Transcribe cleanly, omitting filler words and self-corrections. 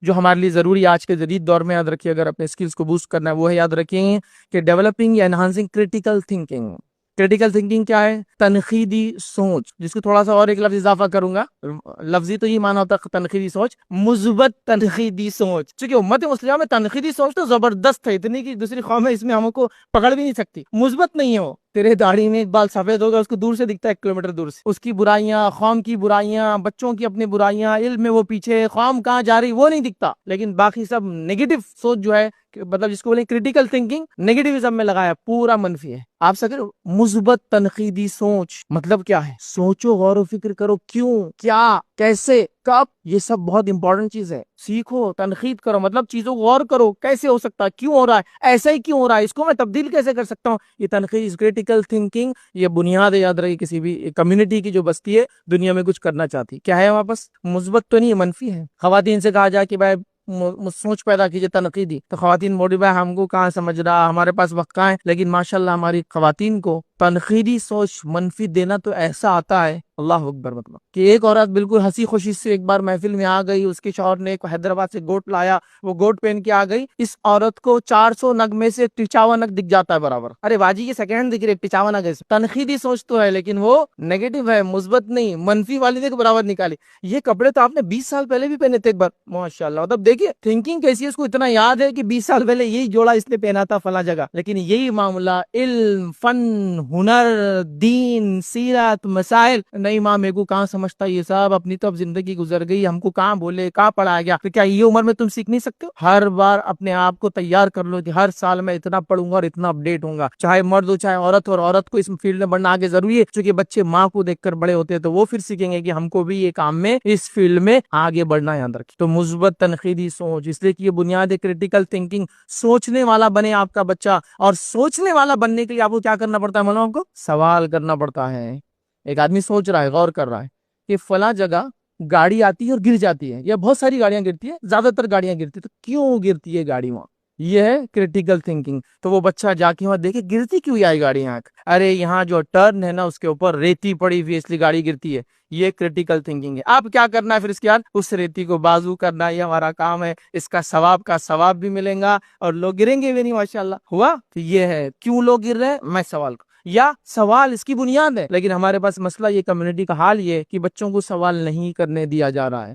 جو ہمارے لیے ضروری آج کے جدید دور میں یاد رکھیے، اگر اپنے اسکلس کو بوسٹ کرنا ہے وہ ہے یاد رکھیں کہ ڈیولپنگ یا enhancing critical thinking. Critical thinking کیا ہے؟ تنقیدی سوچ، جس کو تھوڑا سا اور ایک لفظ اضافہ کروں گا، لفظی تو یہ مانا ہوتا ہے تنقیدی سوچ، مثبت تنقیدی سوچ۔ چونکہ امت مسلمہ میں تنقیدی سوچ تو زبردست ہے، اتنی کہ دوسری قومیں اس میں ہم کو پکڑ بھی نہیں سکتی۔ مثبت نہیں ہے وہ، تیرے داڑھی میں ایک بال سفید ہوگا، اس کو دور سے دکھتا ہے 1 کلومیٹر دور سے، اس کی برائیاں، قوم کی برائیاں، بچوں کی اپنی برائیاں، علم میں وہ پیچھے، قوم کہاں جا رہی وہ نہیں دکھتا، لیکن باقی سب نیگیٹو سوچ جو ہے، مطلب جس کو بولیں کریٹیکل تھنکنگ، نیگیٹیوزم میں لگایا، پورا منفی ہے۔ آپ سے کرو مثبت تنقیدی سوچ مطلب کیا ہے؟ سوچو، غور و فکر کرو، کیوں، کیا، کیسے، کب، یہ سب بہت امپورٹنٹ چیز ہے۔ سیکھو، تنقید کرو، مطلب چیزوں کو غور کرو، کیسے ہو سکتا ہے، کیوں ہو رہا ہے، ایسا ہی کیوں ہو رہا ہے، اس کو میں تبدیل کیسے کر سکتا ہوں۔ یہ تنقید، کریٹیکل تھنکنگ، یہ بنیاد یاد رہی کسی بھی کمیونٹی کی جو بستی ہے دنیا میں کچھ کرنا چاہتی، کیا ہے واپس؟ مثبت تو نہیں، منفی ہے۔ خواتین سے کہا جائے کہ بھائی سوچ پیدا کیجیے تنقیدی، تو خواتین بولی بھائی ہم کو کہاں سمجھ رہا، ہمارے پاس وقت کہاں ہے، لیکن ماشاءاللہ ہماری خواتین کو تنقیدی سوچ منفی دینا تو ایسا آتا ہے، اللہ اکبر، مطلب کہ ایک عورت بالکل ہنسی خوشی سے ایک بار محفل میں آ گئی، اس کے شوہر نے ایک حیدرآباد سے گوٹ لایا، وہ گوٹ پہن کے آ گئی، اس عورت کو 400 نگ میں سے 55 نگ دکھ جاتا ہے برابر۔ ارے باجی یہ سیکنڈ دکھ رہے 55 نگ ہے، تنقیدی سوچ تو ہے لیکن وہ نیگیٹو ہے، مثبت نہیں، منفی والی نے برابر نکالی۔ یہ کپڑے تو آپ نے 20 سال پہلے بھی پہنے تھے ایک بار، ماشاءاللہ، مطلب دیکھیے تھنکنگ کیسی ہے، اس کو اتنا یاد ہے کہ 20 سال پہلے یہی جوڑا اس نے پہنا تھا فلاں جگہ، لیکن یہی معاملہ علم، فن، ہنر، دین، سیرت، مسائل، نہیں ماں میرے کو کہاں سمجھتا یہ سب، اپنی تو اب زندگی گزر گئی، ہم کو کہاں بولے، کہاں پڑھایا گیا، تو کیا یہ عمر میں تم سیکھ نہیں سکتے ہو؟ ہر بار اپنے آپ کو تیار کر لو کہ ہر سال میں اتنا پڑھوں گا اور اتنا اپڈیٹ ہوں گا، چاہے مرد ہو چاہے عورت ہو، اور عورت کو اس فیلڈ میں بڑھنا آگے ضروری ہے، کیونکہ بچے ماں کو دیکھ کر بڑے ہوتے ہیں تو وہ پھر سیکھیں گے کہ ہم کو بھی یہ کام میں اس فیلڈ میں آگے بڑھنا ہے، یاد رکھیں۔ تو مثبت تنقیدی سوچ، اس لیے کہ یہ بنیاد ہے کریٹیکل تھنکنگ، سوچنے والا بنے آپ کا بچہ، اور سوچنے والا بننے کے لیے آپ کو کیا کرنا پڑتا ہے؟ معلوم آپ کو؟ سوال کرنا پڑتا ہے۔ ایک آدمی سوچ رہا ہے، غور کر رہا ہے کہ فلاں جگہ گاڑی آتی ہے اور گر جاتی ہے، یا بہت ساری گاڑیاں گرتی ہیں، زیادہ تر گاڑیاں گرتی ہیں، تو کیوں گرتی ہے گاڑی وہاں؟ یہ ہے کریٹیکل تھنکنگ۔ تو وہ بچہ جا کے وہاں دیکھے گرتی کیوں آئی گاڑی یہاں، ارے یہاں جو ٹرن ہے نا اس کے اوپر ریتی پڑی ہوئی ہے اس لیے گاڑی گرتی ہے، یہ کریٹیکل تھنکنگ ہے۔ آپ کیا کرنا ہے پھر اس کے بعد؟ اس ریتی کو بازو کرنا، یہ ہمارا کام ہے، اس کا ثواب بھی ملے گا اور لوگ گریں گے بھی نہیں، ماشاءاللہ ہوا۔ تو یہ ہے کیوں لوگ گر رہے ہیں، میں سوال یا سوال اس کی بنیاد ہے، لیکن ہمارے پاس مسئلہ یہ کمیونٹی کا حال یہ ہے کہ بچوں کو سوال نہیں کرنے دیا جا رہا ہے۔